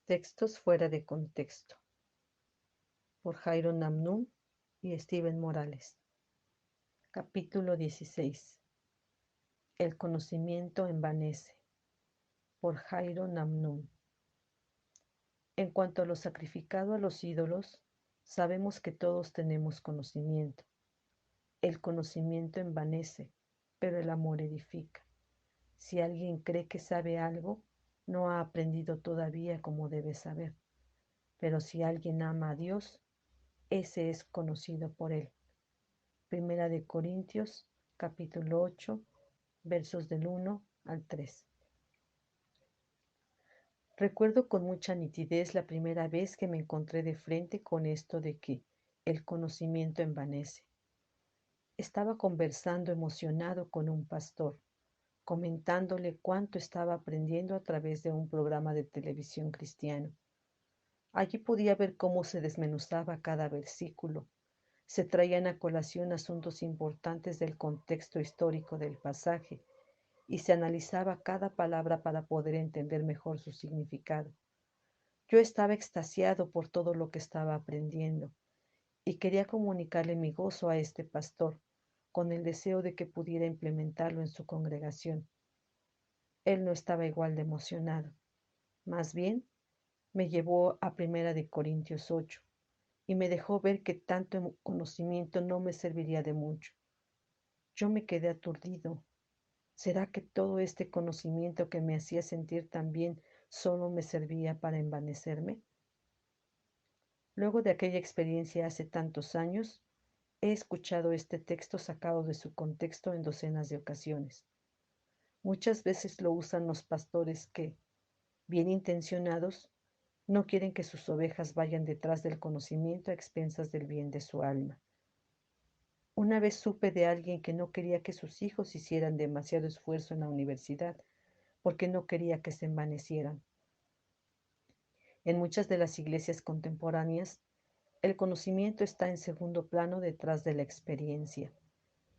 Textos fuera de contexto, por Jairo Namnum y Steven Morales. Capítulo 16. El conocimiento envanece, por Jairo Namnum. En cuanto a lo sacrificado a los ídolos, sabemos que todos tenemos conocimiento. El conocimiento envanece, pero el amor edifica. Si alguien cree que sabe algo, no ha aprendido todavía como debe saber. Pero si alguien ama a Dios, ese es conocido por él. Primera de Corintios, capítulo 8, versos del 1 al 3. Recuerdo con mucha nitidez la primera vez que me encontré de frente con esto de que el conocimiento envanece. Estaba conversando emocionado con un pastor, comentándole cuánto estaba aprendiendo a través de un programa de televisión cristiano. Allí podía ver cómo se desmenuzaba cada versículo. Se traían a colación asuntos importantes del contexto histórico del pasaje y se analizaba cada palabra para poder entender mejor su significado. Yo estaba extasiado por todo lo que estaba aprendiendo y quería comunicarle mi gozo a este pastor, con el deseo de que pudiera implementarlo en su congregación. Él no estaba igual de emocionado. Más bien, me llevó a Primera de Corintios 8 y me dejó ver que tanto conocimiento no me serviría de mucho. Yo me quedé aturdido. ¿Será que todo este conocimiento que me hacía sentir tan bien solo me servía para envanecerme? Luego de aquella experiencia hace tantos años, he escuchado este texto sacado de su contexto en docenas de ocasiones. Muchas veces lo usan los pastores que, bien intencionados, no quieren que sus ovejas vayan detrás del conocimiento a expensas del bien de su alma. Una vez supe de alguien que no quería que sus hijos hicieran demasiado esfuerzo en la universidad porque no quería que se envanecieran. En muchas de las iglesias contemporáneas, el conocimiento está en segundo plano detrás de la experiencia,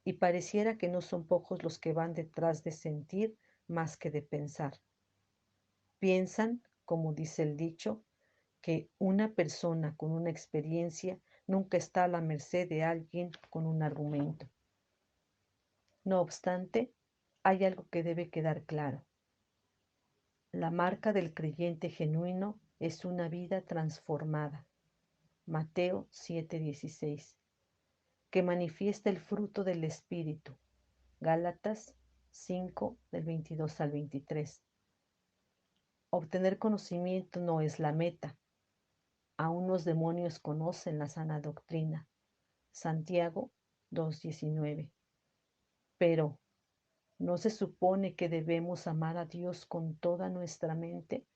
y pareciera que no son pocos los que van detrás de sentir más que de pensar. Piensan, como dice el dicho, que una persona con una experiencia nunca está a la merced de alguien con un argumento. No obstante, hay algo que debe quedar claro. La marca del creyente genuino es una vida transformada. Mateo 7:16. Que manifiesta el fruto del Espíritu. Gálatas 5, del 22 al 23. Obtener conocimiento no es la meta. Aún los demonios conocen la sana doctrina. Santiago 2:19. Pero, ¿no se supone que debemos amar a Dios con toda nuestra mente?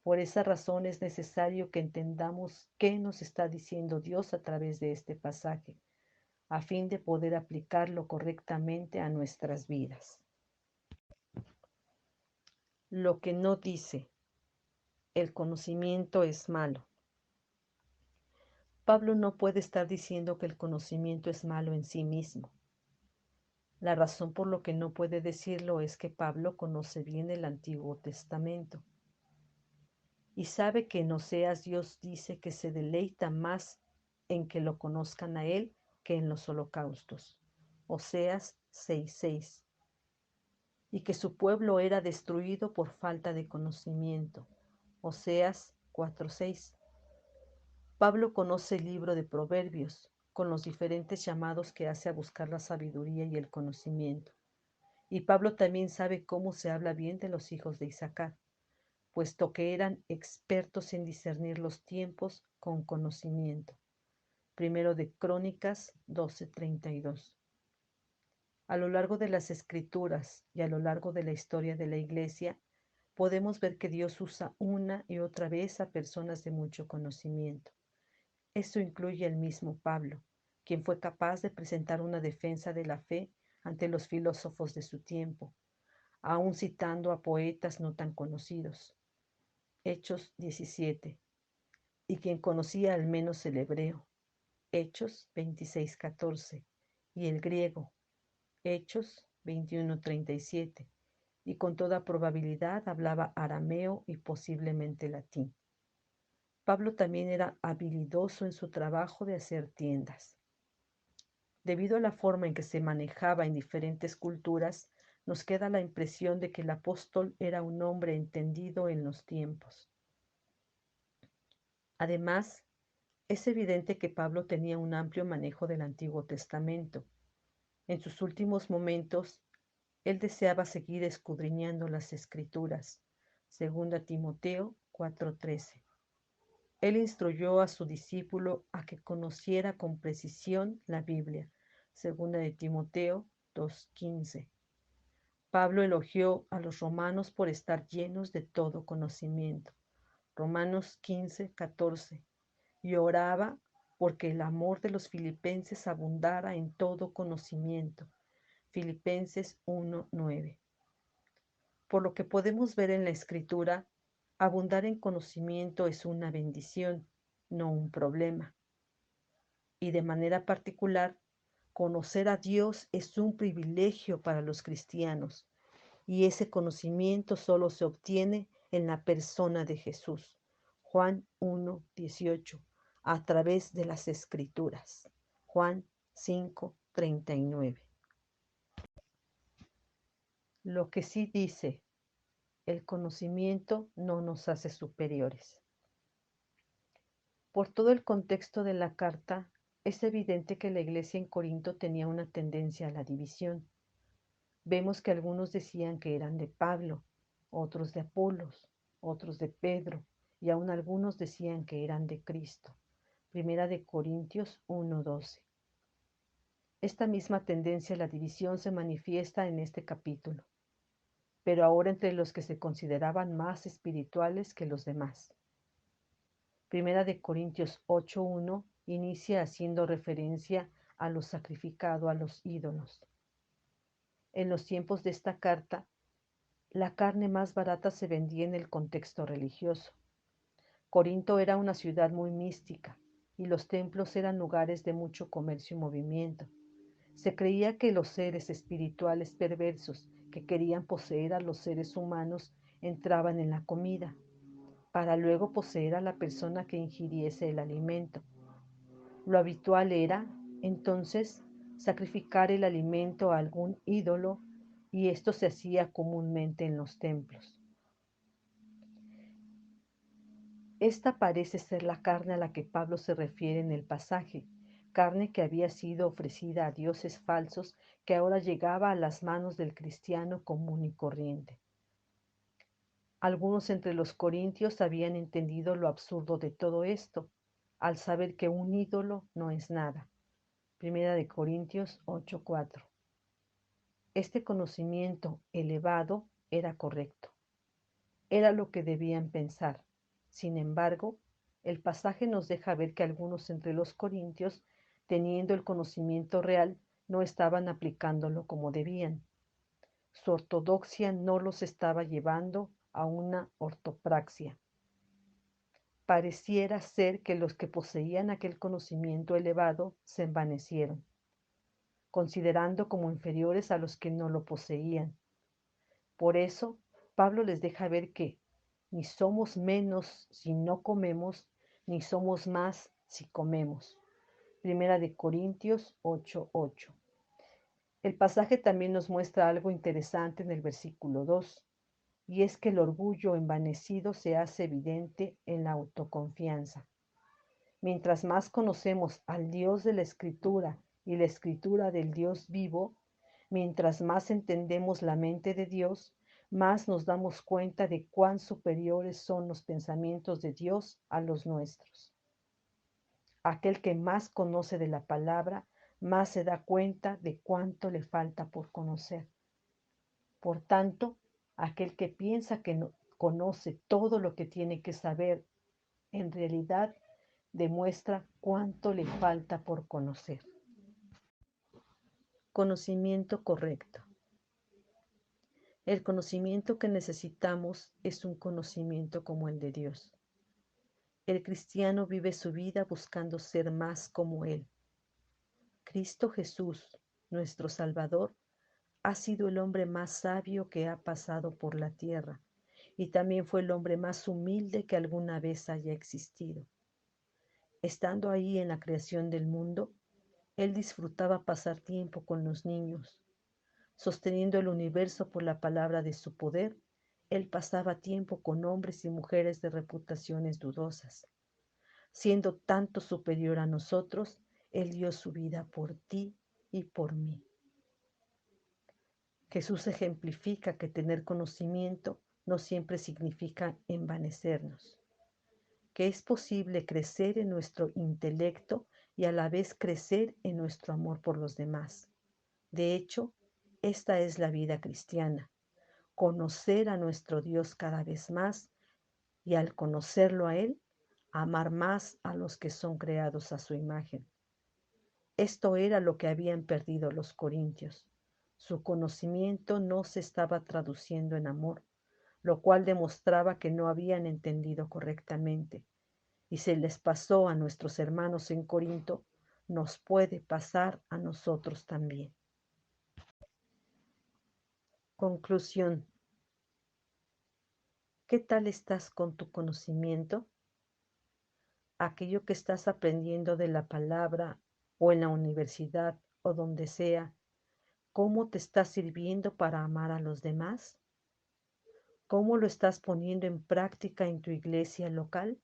Por esa razón es necesario que entendamos qué nos está diciendo Dios a través de este pasaje, a fin de poder aplicarlo correctamente a nuestras vidas. Lo que no dice, el conocimiento es malo. Pablo no puede estar diciendo que el conocimiento es malo en sí mismo. La razón por lo que no puede decirlo es que Pablo conoce bien el Antiguo Testamento y sabe que en Oseas Dios dice que se deleita más en que lo conozcan a Él que en los holocaustos. Oseas 6:6. Y que su pueblo era destruido por falta de conocimiento. Oseas 4:6. Pablo conoce el libro de Proverbios, con los diferentes llamados que hace a buscar la sabiduría y el conocimiento. Y Pablo también sabe cómo se habla bien de los hijos de Isaacar, puesto que eran expertos en discernir los tiempos con conocimiento. Primero de Crónicas 12:32. A lo largo de las Escrituras y a lo largo de la historia de la Iglesia, podemos ver que Dios usa una y otra vez a personas de mucho conocimiento. Esto incluye al mismo Pablo, quien fue capaz de presentar una defensa de la fe ante los filósofos de su tiempo, aún citando a poetas no tan conocidos. Hechos 17. Y quien conocía al menos el hebreo. Hechos 26:14. Y el griego. Hechos 21:37. y con toda probabilidad hablaba arameo y posiblemente latín. Pablo también era habilidoso en su trabajo de hacer tiendas. Debido a la forma en que se manejaba en diferentes culturas, nos queda la impresión de que el apóstol era un hombre entendido en los tiempos. Además, es evidente que Pablo tenía un amplio manejo del Antiguo Testamento. En sus últimos momentos, él deseaba seguir escudriñando las Escrituras. 2 Timoteo 4:13. Él instruyó a su discípulo a que conociera con precisión la Biblia. 2 Timoteo 2:15. Pablo elogió a los romanos por estar llenos de todo conocimiento. Romanos 15:14. Y oraba porque el amor de los filipenses abundara en todo conocimiento. Filipenses 1:9. Por lo que podemos ver en la Escritura, abundar en conocimiento es una bendición, no un problema. Y de manera particular, conocer a Dios es un privilegio para los cristianos, y ese conocimiento solo se obtiene en la persona de Jesús. Juan 1:18, a través de las Escrituras. Juan 5:39. Lo que sí dice, el conocimiento no nos hace superiores. Por todo el contexto de la carta, es evidente que la iglesia en Corinto tenía una tendencia a la división. Vemos que algunos decían que eran de Pablo, otros de Apolos, otros de Pedro, y aún algunos decían que eran de Cristo. Primera de Corintios 1:12. Esta misma tendencia a la división se manifiesta en este capítulo, pero ahora entre los que se consideraban más espirituales que los demás. Primera de Corintios 8:1 inicia haciendo referencia a lo sacrificado a los ídolos. En los tiempos de esta carta, la carne más barata se vendía en el contexto religioso. Corinto era una ciudad muy mística y los templos eran lugares de mucho comercio y movimiento. Se creía que los seres espirituales perversos que querían poseer a los seres humanos entraban en la comida, para luego poseer a la persona que ingiriese el alimento. Lo habitual era, entonces, sacrificar el alimento a algún ídolo, y esto se hacía comúnmente en los templos. Esta parece ser la carne a la que Pablo se refiere en el pasaje, carne que había sido ofrecida a dioses falsos que ahora llegaba a las manos del cristiano común y corriente. Algunos entre los corintios habían entendido lo absurdo de todo esto, al saber que un ídolo no es nada. Primera de Corintios 8:4. Este conocimiento elevado era correcto. Era lo que debían pensar. Sin embargo, el pasaje nos deja ver que algunos entre los corintios, teniendo el conocimiento real, no estaban aplicándolo como debían. Su ortodoxia no los estaba llevando a una ortopraxia. Pareciera ser que los que poseían aquel conocimiento elevado se envanecieron, considerando como inferiores a los que no lo poseían. Por eso, Pablo les deja ver que ni somos menos si no comemos, ni somos más si comemos. Primera de Corintios 8:8. El pasaje también nos muestra algo interesante en el versículo 2, y es que el orgullo envanecido se hace evidente en la autoconfianza. Mientras más conocemos al Dios de la Escritura y la Escritura del Dios vivo, mientras más entendemos la mente de Dios, más nos damos cuenta de cuán superiores son los pensamientos de Dios a los nuestros. Aquel que más conoce de la palabra, más se da cuenta de cuánto le falta por conocer. Por tanto, aquel que piensa que no conoce todo lo que tiene que saber, en realidad demuestra cuánto le falta por conocer. Conocimiento correcto. El conocimiento que necesitamos es un conocimiento como el de Dios. El cristiano vive su vida buscando ser más como Él. Cristo Jesús, nuestro Salvador, ha sido el hombre más sabio que ha pasado por la tierra y también fue el hombre más humilde que alguna vez haya existido. Estando ahí en la creación del mundo, él disfrutaba pasar tiempo con los niños. Sosteniendo el universo por la palabra de su poder, él pasaba tiempo con hombres y mujeres de reputaciones dudosas. Siendo tanto superior a nosotros, él dio su vida por ti y por mí. Jesús ejemplifica que tener conocimiento no siempre significa envanecernos, que es posible crecer en nuestro intelecto y a la vez crecer en nuestro amor por los demás. De hecho, esta es la vida cristiana, conocer a nuestro Dios cada vez más y al conocerlo a Él, amar más a los que son creados a su imagen. Esto era lo que habían perdido los corintios. Su conocimiento no se estaba traduciendo en amor, lo cual demostraba que no habían entendido correctamente. Y se les pasó a nuestros hermanos en Corinto, nos puede pasar a nosotros también. Conclusión. ¿Qué tal estás con tu conocimiento? Aquello que estás aprendiendo de la palabra o en la universidad o donde sea, ¿cómo te está sirviendo para amar a los demás? ¿Cómo lo estás poniendo en práctica en tu iglesia local?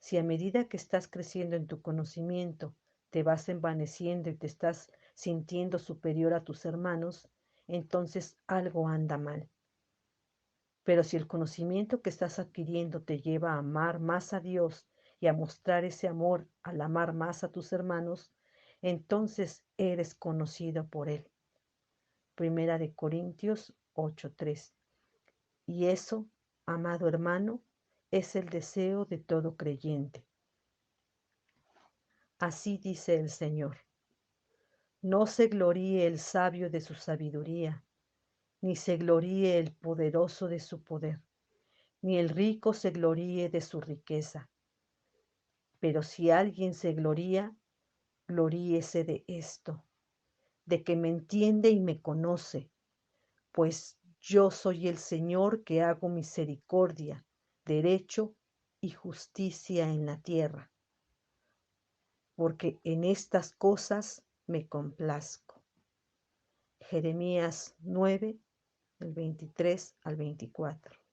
Si a medida que estás creciendo en tu conocimiento te vas envaneciendo y te estás sintiendo superior a tus hermanos, entonces algo anda mal. Pero si el conocimiento que estás adquiriendo te lleva a amar más a Dios y a mostrar ese amor al amar más a tus hermanos, entonces eres conocido por Él. Primera de Corintios 8:3. Y eso, amado hermano, es el deseo de todo creyente. Así dice el Señor. No se gloríe el sabio de su sabiduría, ni se gloríe el poderoso de su poder, ni el rico se gloríe de su riqueza. Pero si alguien se gloría, gloríese de esto, de que me entiende y me conoce, pues yo soy el Señor que hago misericordia, derecho y justicia en la tierra, porque en estas cosas me complazco. Jeremías 9, del 23 al 24.